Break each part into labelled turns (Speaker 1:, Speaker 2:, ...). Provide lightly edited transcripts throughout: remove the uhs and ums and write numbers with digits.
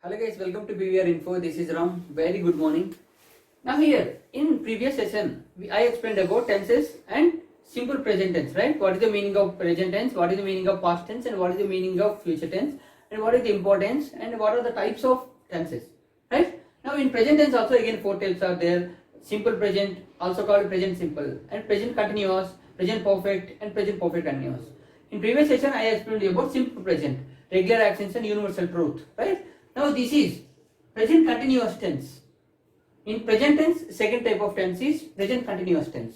Speaker 1: Hello guys, welcome to PVR Info. This is Ram. Very good morning. Now here, in previous session, I explained about tenses and simple present tense, right? What is the meaning of present tense, what is the meaning of past tense, and what is the meaning of future tense, and what is the importance, and what are the types of tenses, right? Now in present tense also again 4 types are there. Simple present, also called present simple, and present continuous, present perfect, and present perfect continuous. In previous session, I explained about simple present, regular actions and universal truth, right? Now this is present continuous tense. In present tense, second type of tense is present continuous tense.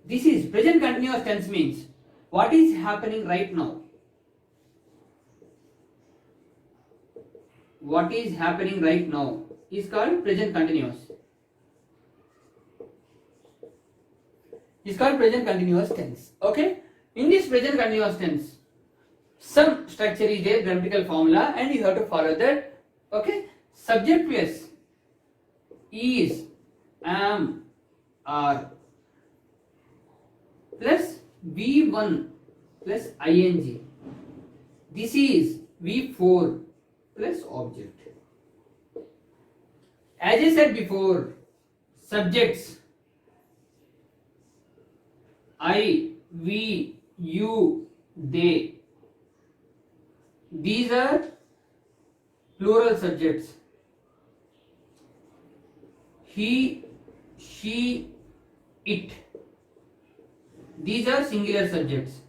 Speaker 1: This is present continuous tense means what is happening right now. What is happening right now is called present continuous. Is called present continuous tense. Okay? In this present continuous tense, some structure is there, grammatical formula, and you have to follow that. Okay? Subject plus is, am, are plus V1 plus ing. This is V4 plus object. As I said before, subjects I, we, you, they. These are plural subjects. He, she, it. These are singular subjects.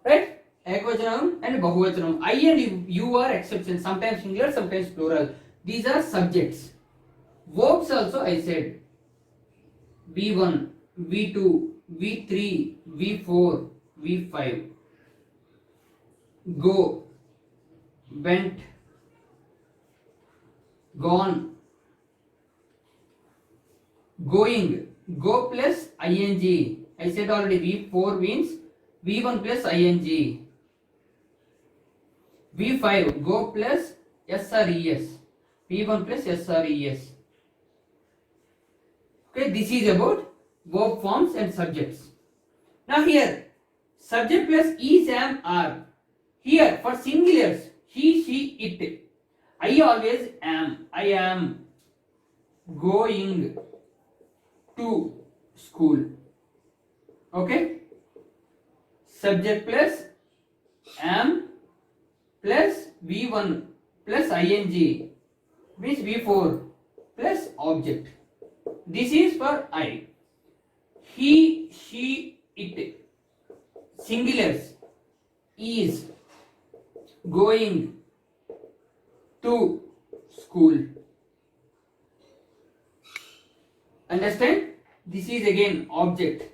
Speaker 1: Right? Ekvachanam and Bahuvachanam. I and you are exceptions. Sometimes singular, sometimes plural. These are subjects. Verbs also I said. V1, V2, V3, V4, V5. Go, went, gone, going, go plus ing. I said already V4 means V1 plus ing. V5 go plus SRES. V1 plus SRES. Okay, this is about verb forms and subjects. Now here, subject plus is, am, are. Here for singulars, he, she, it. I always am. I am going to school. Okay? Subject plus am plus V1 plus ing means V4 plus object. This is for I. He, she, it. Singulars is going to school. Understand? This is again object.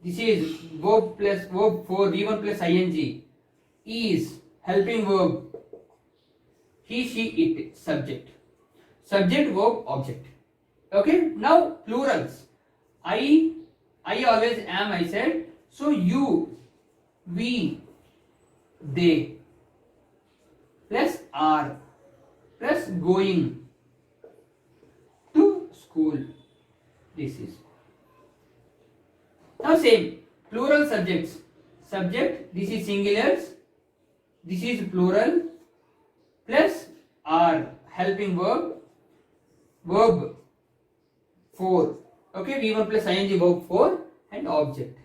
Speaker 1: This is verb plus verb for V1 plus ing. Is helping verb. He, she, it subject. Subject, verb, object. Okay? Now plurals. I always am, I said. So you, we, they plus are plus going to school. This is. Now same plural subjects. Subject, this is singulars, this is plural plus are helping verb, verb 4. Okay, V1 plus ing verb 4 and object.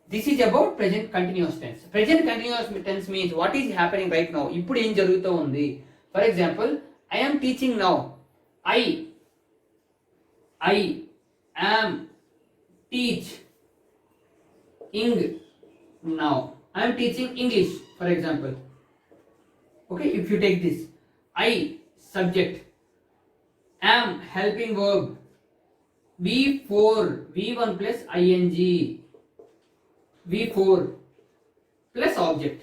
Speaker 1: This is about present continuous tense. Present continuous tense means what is happening right now. ఇప్పుడు ఏం జరుగుతూ ఉంది. For example, I am teaching now. I am teaching now. I am teaching English, for example. Okay, if you take this, I subject, am helping verb, V4, V1 plus ing. V4 plus object.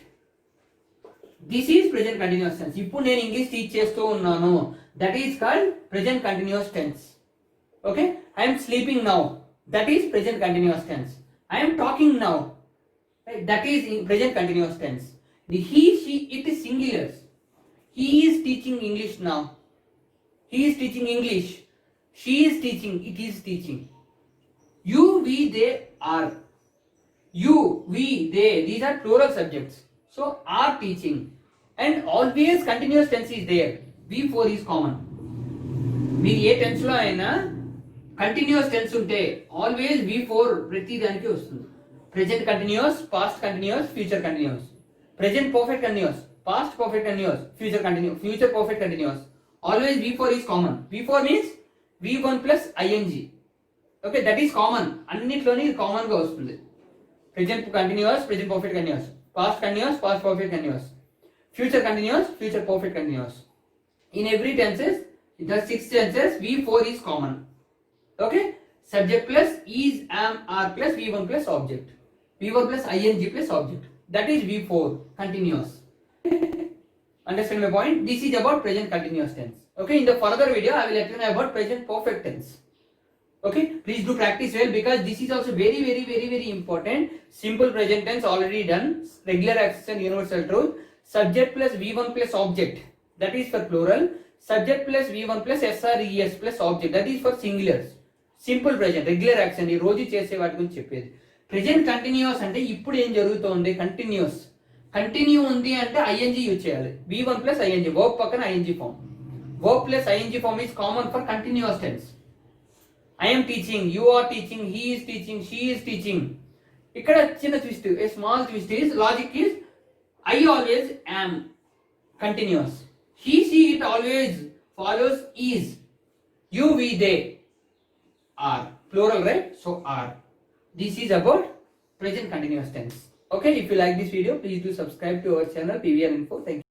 Speaker 1: This is present continuous tense. ఇప్పుడు నేను English teach చేస్తూ ఉన్నాను. That is called present continuous tense. Okay? I am sleeping now. That is present continuous tense. I am talking now. Right? That is present continuous tense. The he, she, it is singulars. He is teaching English now. He is teaching English. She is teaching. It is teaching. You, we, they are. You, we, they, these are plural subjects. So are teaching, and always continuous tense is there. V4 is common. మీరు ఏ tense లో అయినా continuous tense ఉంటే always V4 ప్రతి దానికి వస్తుంది. Present continuous, past continuous, future continuous. Present perfect continuous, past perfect continuous, future continuous, future perfect continuous. Always V4 is common. V4 means V1 plus ing. Okay, that is common. అన్నిట్లోని common గా వస్తుంది. Present continuous, present perfect continuous, past continuous, past perfect continuous, future continuous, future perfect continuous. In every tenses, the 6 tenses, V4 is common. Okay, subject plus is, am, are plus V1 plus object. V1 plus ing plus object. That is V4, continuous. Understand my point? This is about present continuous tense. Okay, in the further video I will explain about present perfect tense. Okay, please do practice well, because this is also very important. Simple present tense already done. Regular access and universal truth. Subject plus V1 plus object, that is for plural. Subject plus V1 plus SRES plus object, that is for singulars. Simple present, regular action, ఈ రోజు చేసే వాటి గురించి చెప్పేది. Present continuous అంటే ఇప్పుడు ఏం జరుగుతోంది, కంటిన్యూస్. కంటిన్యూ ఉంది అంటే ing యూజ్ చేయాలి. V1 plus ing, వర్బ్ పక్కన ing form. Verb plus ing form is common for continuous tense. I am teaching, you are teaching, he is teaching, she is teaching. ఇక్కడ చిన్న twist, a small twist is, logic is, I always am continuous. He, she, it always follows is. You, we, they are. Plural, right? So are. This is about present continuous tense. Okay, if you like this video, please do subscribe to our channel PVR Info. Thank you.